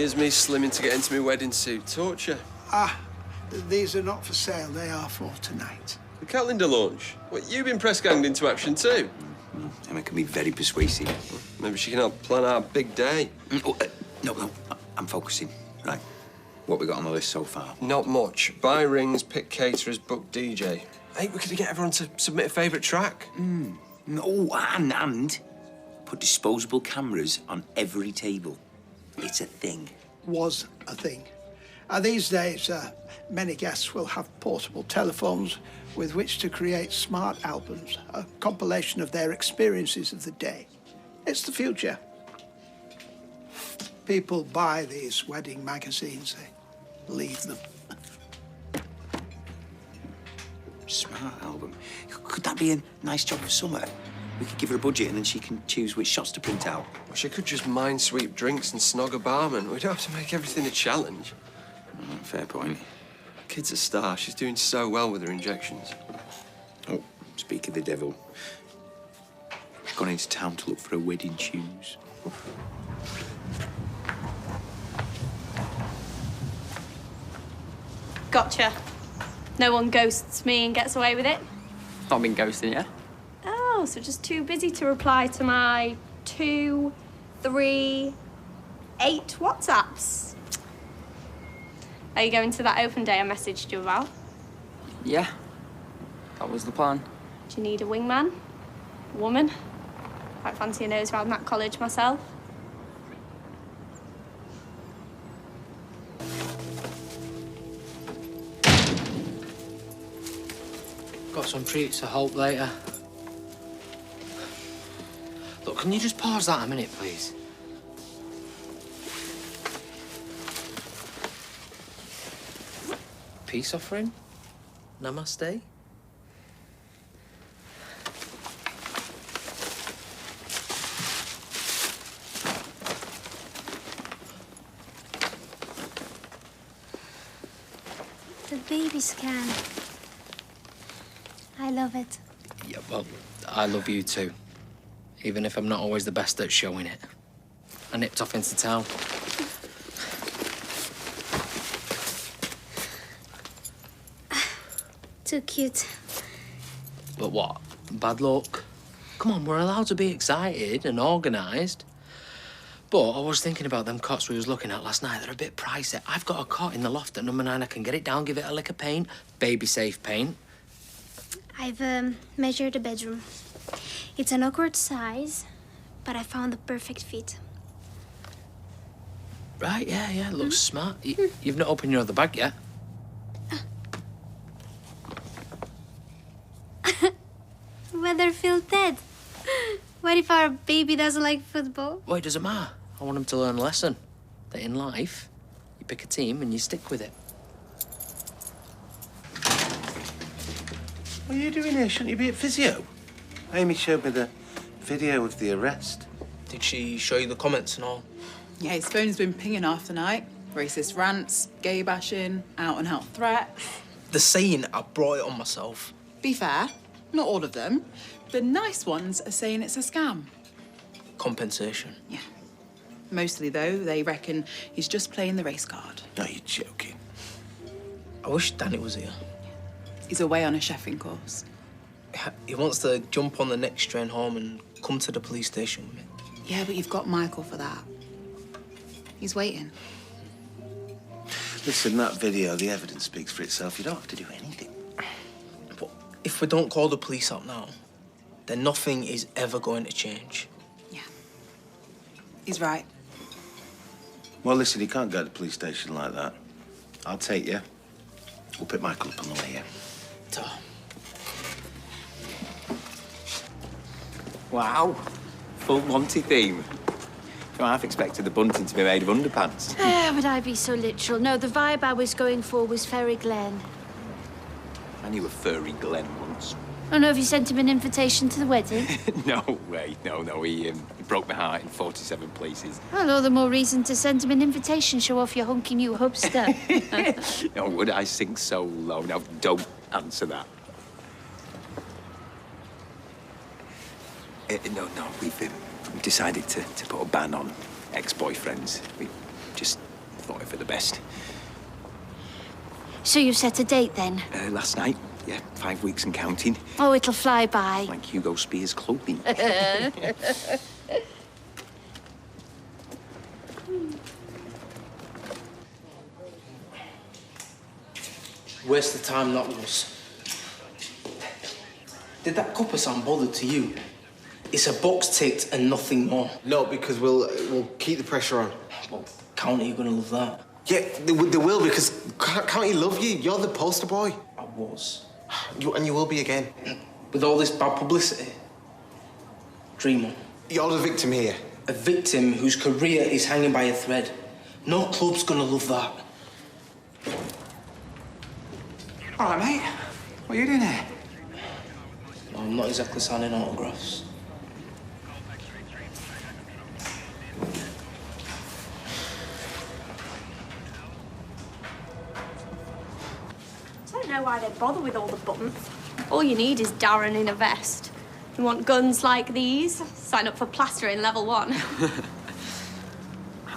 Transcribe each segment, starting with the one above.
as me slimming to get into my wedding suit. Torture. Ah, these are not for sale. They are for tonight. The calendar launch. What, you've been press-ganged into action too? Emma can be very persuasive. Maybe she can help plan our big day. No, I'm focusing. Right. What we got on the list so far? Not much. Buy rings, pick caterers, book DJ. Hey, we could get everyone to submit a favourite track. No, and put disposable cameras on every table. It's a thing. Was a thing. These days, many guests will have portable telephones with which to create smart albums, a compilation of their experiences of the day. It's the future. People buy these wedding magazines, they leave them. Smart album. Could that be a nice job for summer? We could give her a budget and then she can choose which shots to print out. Well, she could just mind sweep drinks and snog a barman. We don't have to make everything a challenge. Fair point. Kid's a star. She's doing so well with her injections. Oh, speak of the devil. She's gone into town to look for her wedding shoes. Gotcha. No one ghosts me and gets away with it? Not been ghosting you? Oh, so just too busy to reply to my 2, 3, 8 WhatsApps. Are you going to that open day I messaged you about? Yeah. That was the plan. Do you need a wingman? A woman? Quite fancy a nose round that college myself. Got some treats to hope later. Look, can you just pause that a minute, please? Peace offering? Namaste? The baby scan. I love it. Yeah, well, I love you too. Even if I'm not always the best at showing it. I nipped off into town. Too cute. But what? Bad luck? Come on, we're allowed to be excited and organised. But I was thinking about them cots we was looking at last night. They're a bit pricey. I've got a cot in the loft at number 9. I can get it down, give it a lick of paint. Baby-safe paint. I've measured the bedroom. It's an awkward size, but I found the perfect fit. Right, yeah, looks smart. You've not opened your other bag yet. Weatherfield Ted. What if our baby doesn't like football? Well, it doesn't matter. I want him to learn a lesson. That in life, you pick a team and you stick with it. What are you doing here? Shouldn't you be at physio? Amy showed me the video of the arrest. Did she show you the comments and all? Yeah, his phone's been pinging after night. Racist rants, gay bashing, out-and-out threats. The saying, I brought it on myself. Be fair, not all of them. The nice ones are saying it's a scam. Compensation. Yeah. Mostly, though, they reckon he's just playing the race card. No, you're joking. I wish Danny was here. He's away on a chefing course. He wants to jump on the next train home and come to the police station with me. Yeah, but you've got Michael for that. He's waiting. Listen, that video, the evidence speaks for itself. You don't have to do anything. But if we don't call the police up now, then nothing is ever going to change. Yeah. He's right. Well, listen, you can't go to the police station like that. I'll take you. We'll pick Michael up on the way here. Tom. Wow. Full Monty theme. Well, I've expected the bunting to be made of underpants. Would I be so literal? No, the vibe I was going for was Ferry Glen. I knew a furry Glen once. Oh, no, have you sent him an invitation to the wedding? No way. No. He broke my heart in 47 places. Well, all the more reason to send him an invitation. Show off your hunky new hubster. No, would I sink so low? Now, don't answer that. No, we've decided to put a ban on ex-boyfriends. We just thought it for the best. So you set a date then? Last night, yeah, 5 weeks and counting. Oh, it'll fly by. Like Hugo Spears' clothing. Waste the time, not was. Did that copper sound bothered to you? It's a box ticked and nothing more. No, because we'll keep the pressure on. Well, County, you're gonna love that. Yeah, they will, because County love you. You're the poster boy. I was. And you will be again. With all this bad publicity. Dream on. You're the victim here. A victim whose career is hanging by a thread. No club's gonna love that. All right, mate. What are you doing here? No, I'm not exactly signing autographs. I don't know why they bother with all the buttons. All you need is Darren in a vest. You want guns like these? Sign up for plastering level 1.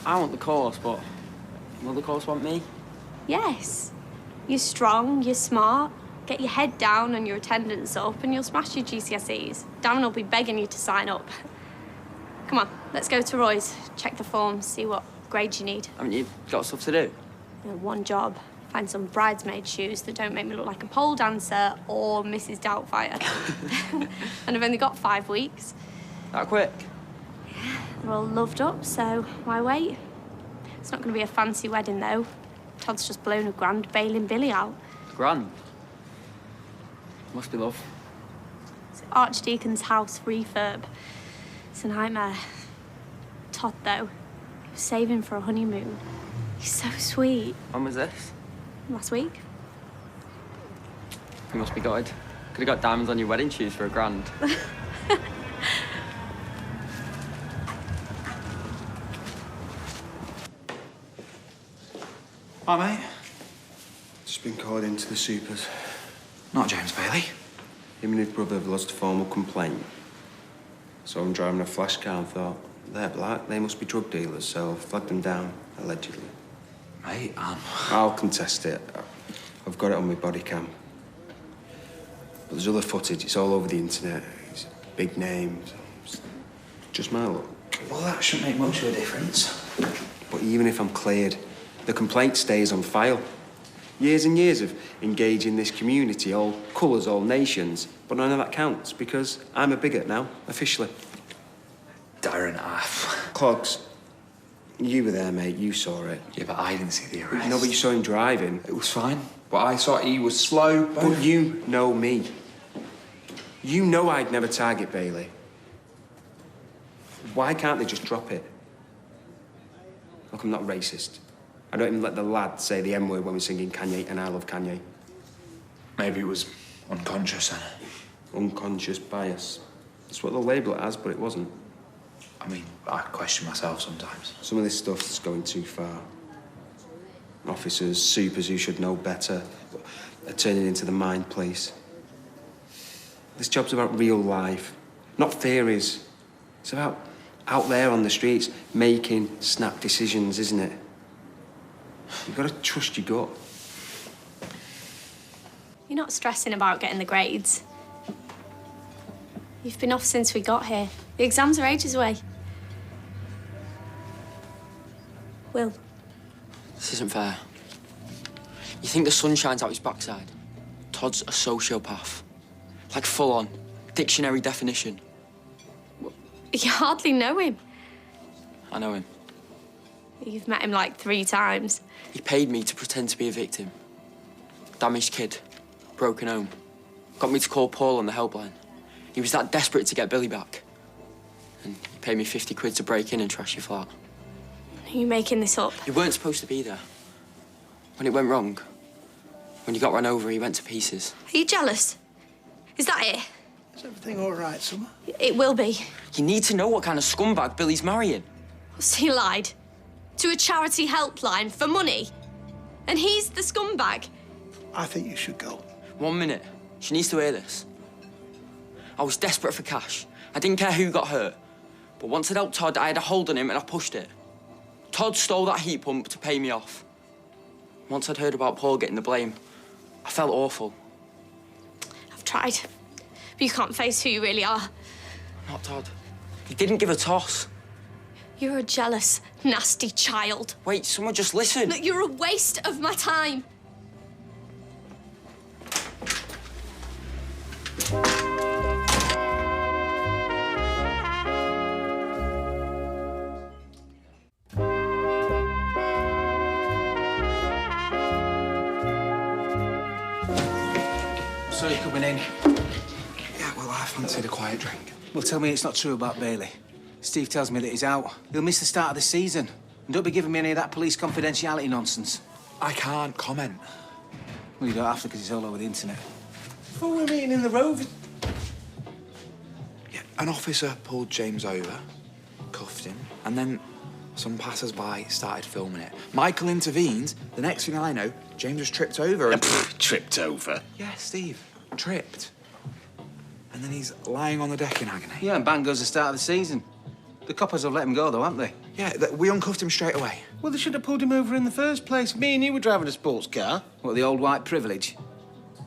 I want the course, but will the course want me? Yes. You're strong, you're smart. Get your head down and your attendance up and you'll smash your GCSEs. Darren will be begging you to sign up. Come on, let's go to Roy's. Check the forms, see what grades you need. Haven't you got stuff to do? One job. Find some bridesmaid shoes that don't make me look like a pole dancer or Mrs. Doubtfire. And I've only got 5 weeks. That quick? We're all loved up, so why wait? It's not going to be a fancy wedding, though. Todd's just blown a grand bailing Billy out. Grand. Must be love. It's Archdeacon's house refurb. It's a nightmare. Todd, though, he was saving for a honeymoon. He's so sweet. When was this? Last week. You must be gutted. Could have got diamonds on your wedding shoes for £1,000. Hi, mate. Just been called into the supers. Not James Bailey. Him and his brother have lodged a formal complaint. So I'm driving a flash car and thought, they're black, they must be drug dealers, so I flagged them down, allegedly. Mate, I'll contest it. I've got it on my body cam. But there's other footage, it's all over the internet. It's big names. It's just my luck. Well, that shouldn't make much of a difference. But even if I'm cleared, the complaint stays on file. Years and years of engaging this community, all colours, all nations. But none of that counts because I'm a bigot now, officially. Darren, Clogs, you were there, mate. You saw it. Yeah, but I didn't see the arrest. No, but you saw him driving. It was fine. But I saw he was slow. But you know me. You know I'd never target Bailey. Why can't they just drop it? Look, I'm not racist. I don't even let the lad say the M-word when we're singing Kanye and I love Kanye. Maybe it was unconscious, then. Unconscious bias. That's what they'll label it as, but it wasn't. I mean, I question myself sometimes. Some of this stuff's going too far. Officers, supers who should know better, are turning into the mind police. This job's about real life, not theories. It's about out there on the streets, making snap decisions, isn't it? You've got to trust your gut. You're not stressing about getting the grades. You've been off since we got here. The exams are ages away. Will. This isn't fair. You think the sun shines out his backside? Todd's a sociopath. Like full on. Dictionary definition. You hardly know him. I know him. You've met him like 3 times. He paid me to pretend to be a victim. Damaged kid. Broken home. Got me to call Paul on the helpline. He was that desperate to get Billy back. And he paid me 50 quid to break in and trash your flat. Are you making this up? You weren't supposed to be there. When it went wrong, when you got run over, he went to pieces. Are you jealous? Is that it? Is everything all right, Summer? It will be. You need to know what kind of scumbag Billy's marrying. So you lied to a charity helpline for money? And he's the scumbag? I think you should go. 1 minute. She needs to hear this. I was desperate for cash. I didn't care who got hurt. But once I'd helped Todd, I had a hold on him and I pushed it. Todd stole that heat pump to pay me off. Once I'd heard about Paul getting the blame, I felt awful. I've tried, but you can't face who you really are. Not Todd. He didn't give a toss. You're a jealous, nasty child. Wait, someone just listen. Look, you're a waste of my time. So you're coming in? Yeah, well, I fancied a quiet drink. Well, tell me it's not true about Bailey. Steve tells me that he's out. He'll miss the start of the season. And don't be giving me any of that police confidentiality nonsense. I can't comment. Well, you don't have to because it's all over the internet. Before we're meeting in the Rover... Yeah, an officer pulled James over, cuffed him, and then some passers-by started filming it. Michael intervened. The next thing I know, James was tripped over and... Tripped over? Yeah, Steve. Tripped. And then he's lying on the deck in agony. Yeah, and bang goes the start of the season. The coppers have let him go, though, haven't they? Yeah, we uncuffed him straight away. Well, they should have pulled him over in the first place. Me and you were driving a sports car. What, the old white privilege?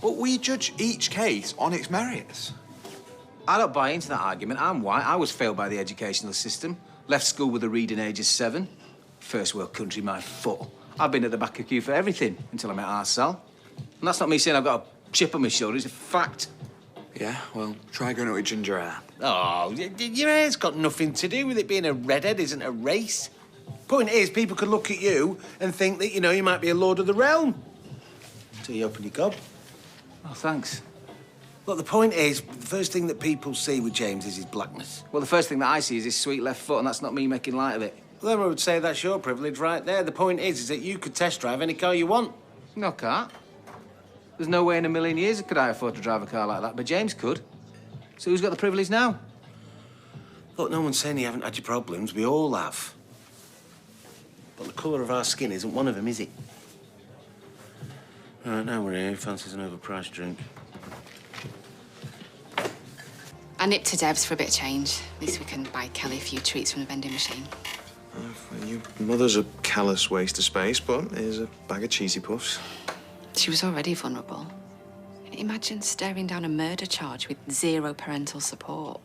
But we judge each case on its merits. I don't buy into that argument. I'm white. I was failed by the educational system. Left school with a reading age of 7. First world country, my foot. I've been at the back of queue for everything until I met Arsal. And that's not me saying I've got a chip on my shoulder. It's a fact. Yeah, well, try going out with ginger hair. Oh, your hair's got nothing to do with it being a redhead, isn't a race. Point is, people could look at you and think that, you might be a lord of the realm. Until you open your gob. Oh, thanks. Look, the point is, the first thing that people see with James is his blackness. Well, the first thing that I see is his sweet left foot, and that's not me making light of it. Well, then I would say that's your privilege right there. The point is that you could test drive any car you want. No, I can't. There's no way in a million years could I afford to drive a car like that, but James could. So who's got the privilege now? Look, no one's saying you haven't had your problems. We all have. But the colour of our skin isn't one of them, is it? All right, now we're here. Who fancies an overpriced drink? I nipped to Deb's for a bit of change. At least we can buy Kelly a few treats from the vending machine. Your mother's a callous waste of space, but here's a bag of cheesy puffs. She was already vulnerable. Imagine staring down a murder charge with 0 parental support.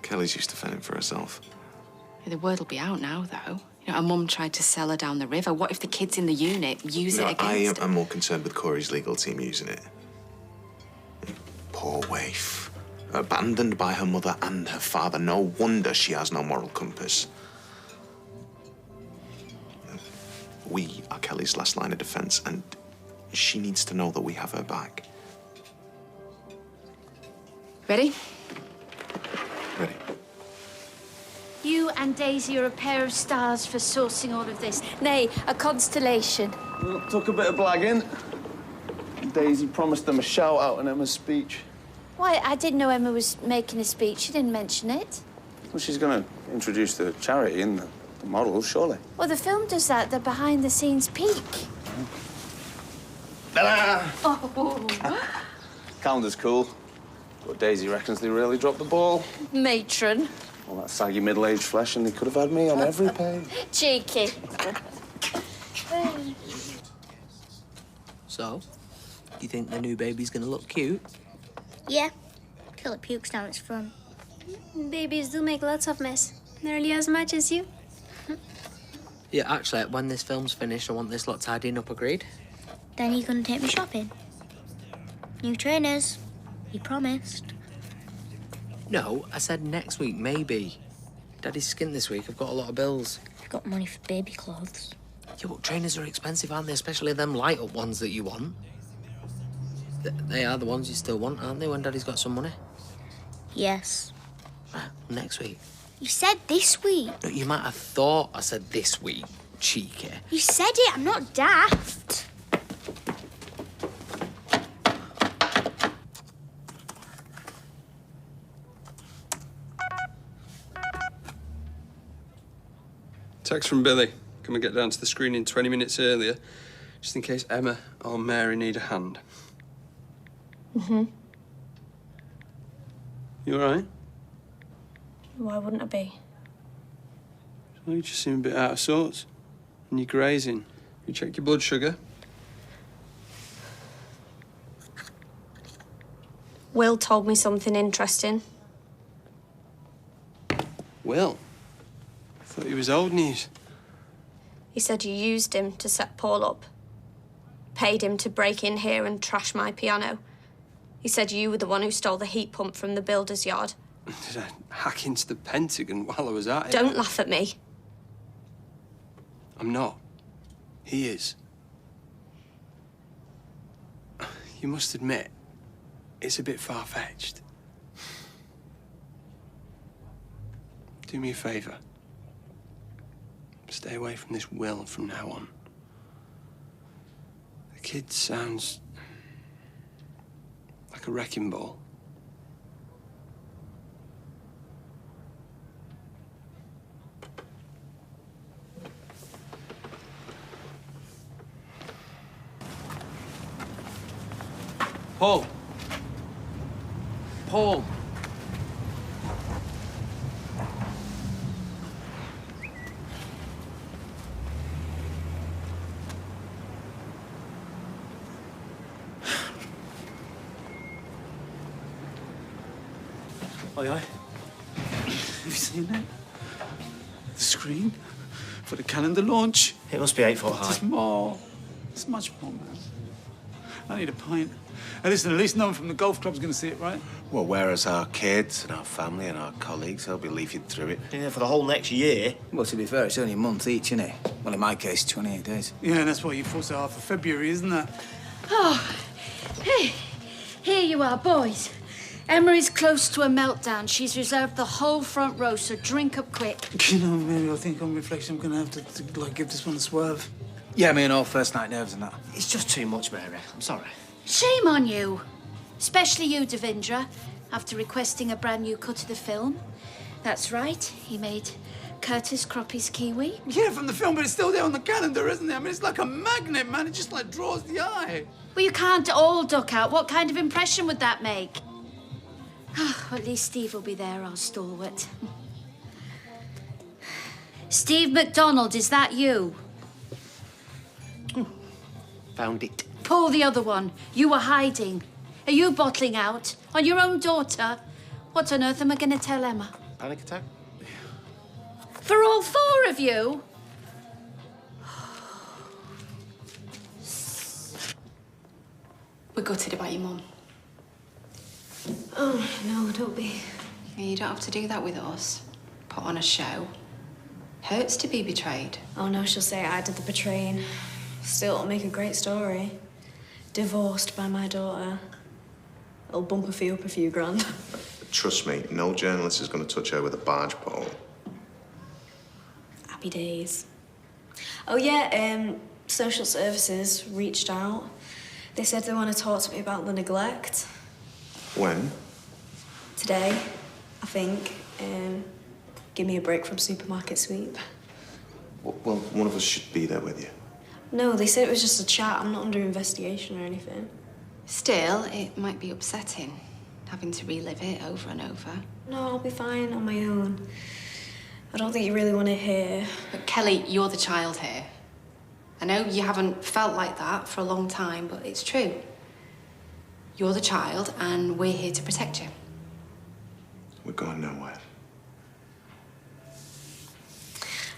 Kelly's used to fending for herself. The word will be out now, though. Her mum tried to sell her down the river. What if the kids in the unit use it against her? I'm more concerned with Corey's legal team using it. Poor waif. Abandoned by her mother and her father. No wonder she has no moral compass. We are Kelly's last line of defense, and she needs to know that we have her back. Ready? Ready. You and Daisy are a pair of stars for sourcing all of this. Nay, a constellation. Well, took a bit of blagging. Daisy promised them a shout-out in Emma's speech. Why, I didn't know Emma was making a speech. She didn't mention it. Well, she's going to introduce the charity and the models, surely. Well, the film does that, the behind-the-scenes peek. Ta-da! Oh. Calendar's cool, but Daisy reckons they really dropped the ball. Matron. All that saggy middle-aged flesh, and they could have had me on every page. Cheeky. So, do you think the new baby's gonna look cute? Yeah. Till it pukes down its front. Babies do make lots of mess. Nearly as much as you. Yeah, actually, when this film's finished, I want this lot tidying up, agreed? Then you're gonna take me shopping. New trainers. You promised. No, I said next week, maybe. Daddy's skint this week. I've got a lot of bills. You've got money for baby clothes. Yeah, but trainers are expensive, aren't they? Especially them light-up ones that you want. They are the ones you still want, aren't they, when Daddy's got some money? Yes. Right, next week. You said this week. No, you might have thought I said this week, cheeky. You said it. I'm not daft. Text from Billy. Can we get down to the screening 20 minutes earlier, just in case Emma or Mary need a hand? Mm-hmm. You all right? Why wouldn't I be? Well, you just seem a bit out of sorts. And you're grazing. You checked your blood sugar? Will told me something interesting. Will? I thought he was old news. He said you used him to set Paul up. Paid him to break in here and trash my piano. He said you were the one who stole the heat pump from the builder's yard. Did I hack into the Pentagon while I was at it? Don't laugh at me. I'm not. He is. You must admit, it's a bit far-fetched. Do me a favour. Stay away from this Will from now on. The kid sounds like a wrecking ball. Paul. Paul. Aye, aye. Have you seen that? The screen for the calendar launch. It must be 8 foot high. It's more. It's much more, man. I need a pint. Hey, listen, at least no one from the golf club's going to see it, right? Well, whereas our kids and our family and our colleagues, they'll be leafing through it. Yeah, for the whole next year. Well, to be fair, it's only a month each, isn't it? Well, in my case, 28 days. Yeah, and that's why you force it half of February, isn't that? Oh, hey, here you are, boys. Emery's close to a meltdown. She's reserved the whole front row, so drink up quick. You know, Mary, I think on reflection I'm going to have to like, give this one a swerve. Yeah, me and all first night nerves and that. It's just too much, Mary. I'm sorry. Shame on you. Especially you, Devindra, after requesting a brand new cut of the film. That's right, he made Curtis Croppy's Kiwi. Yeah, from the film, but it's still there on the calendar, isn't it? I mean, it's like a magnet, man. It just, like, draws the eye. Well, you can't all duck out. What kind of impression would that make? At least Steve will be there, our stalwart. Steve McDonald, is that you? Found it. Pull the other one. You were hiding. Are you bottling out on your own daughter? What on earth am I going to tell Emma? Panic attack? For all four of you? We're gutted about your mum. Oh, no, don't be. You don't have to do that with us. Put on a show. Hurts to be betrayed. Oh, no, she'll say I did the betraying. Still, it'll make a great story. Divorced by my daughter. It'll bump her fee up a few grand. Trust me, no journalist is going to touch her with a barge pole. Happy days. Oh, yeah, social services reached out. They said they want to talk to me about the neglect. When? Today, I think. Give me a break from supermarket sweep. Well, one of us should be there with you. No, they said it was just a chat. I'm not under investigation or anything. Still, it might be upsetting, having to relive it over and over. No, I'll be fine on my own. I don't think you really want to hear. But Kelly, you're the child here. I know you haven't felt like that for a long time, but it's true. You're the child, and we're here to protect you. We're going nowhere.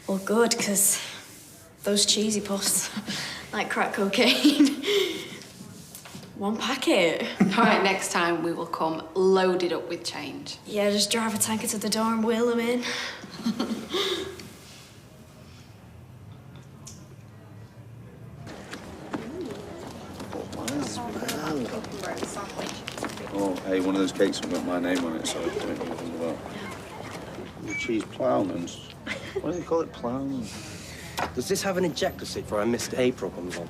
Well, good, because those cheesy puffs, like crack cocaine. One packet. All right, next time we will come loaded up with change. Yeah, just drive a tanker to the door and wheel them in. Oh, hey, one of those cakes have got my name on it, so I don't know anything about. The cheese ploughmans. Why do they call it ploughmans? Does this have an ejector seat for when Mr. April comes on?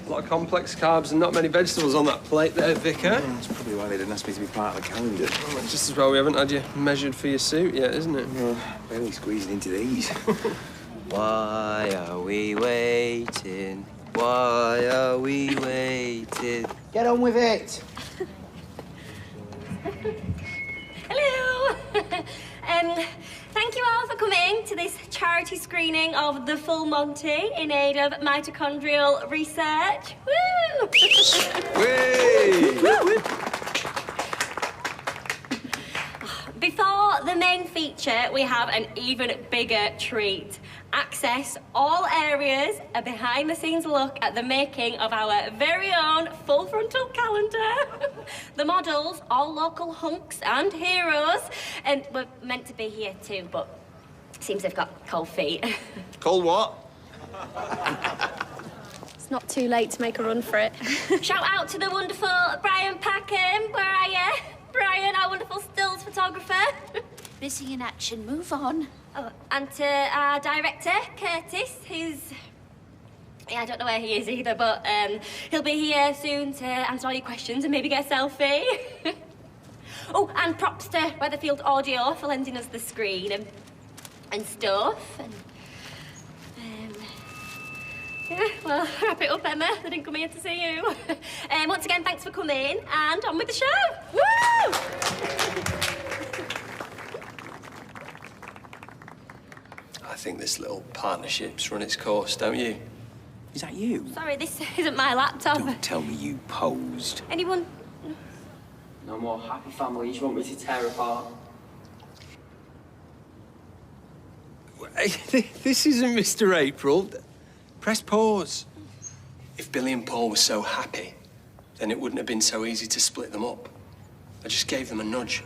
A lot of complex carbs and not many vegetables on that plate there, Vicar. That's probably why they didn't ask me to be part of the calendar. Well, it's just as well we haven't had you measured for your suit yet, isn't it? Well, barely squeezed into these. Why are we waiting? Why are we waiting? Get on with it. Hello. Thank you all for coming to this charity screening of The Full Monty in aid of mitochondrial research. Woo! Before the main feature, we have an even bigger treat. Access all areas, a behind-the-scenes look at the making of our very own full frontal calendar. The models, all local hunks and heroes, and we're meant to be here too, but seems they've got cold feet. Cold what? It's not too late to make a run for it. Shout out to the wonderful Brian Packham. Where are you? Brian, our wonderful stills photographer. Busy in action, move on. Oh, and to our director, Curtis, who's... Yeah, I don't know where he is either, but he'll be here soon to answer all your questions and maybe get a selfie. Oh, and props to Weatherfield Audio for lending us the screen and stuff. And, yeah, well, wrap it up, Emma. They didn't come here to see you. Once again, thanks for coming, and on with the show. Woo! I think this little partnership's run its course, don't you? Is that you? Sorry, this isn't my laptop. Don't tell me you posed. Anyone? No more happy families you want me to tear apart. This isn't Mr. April. Press pause. If Billy and Paul were so happy, then it wouldn't have been so easy to split them up. I just gave them a nudge.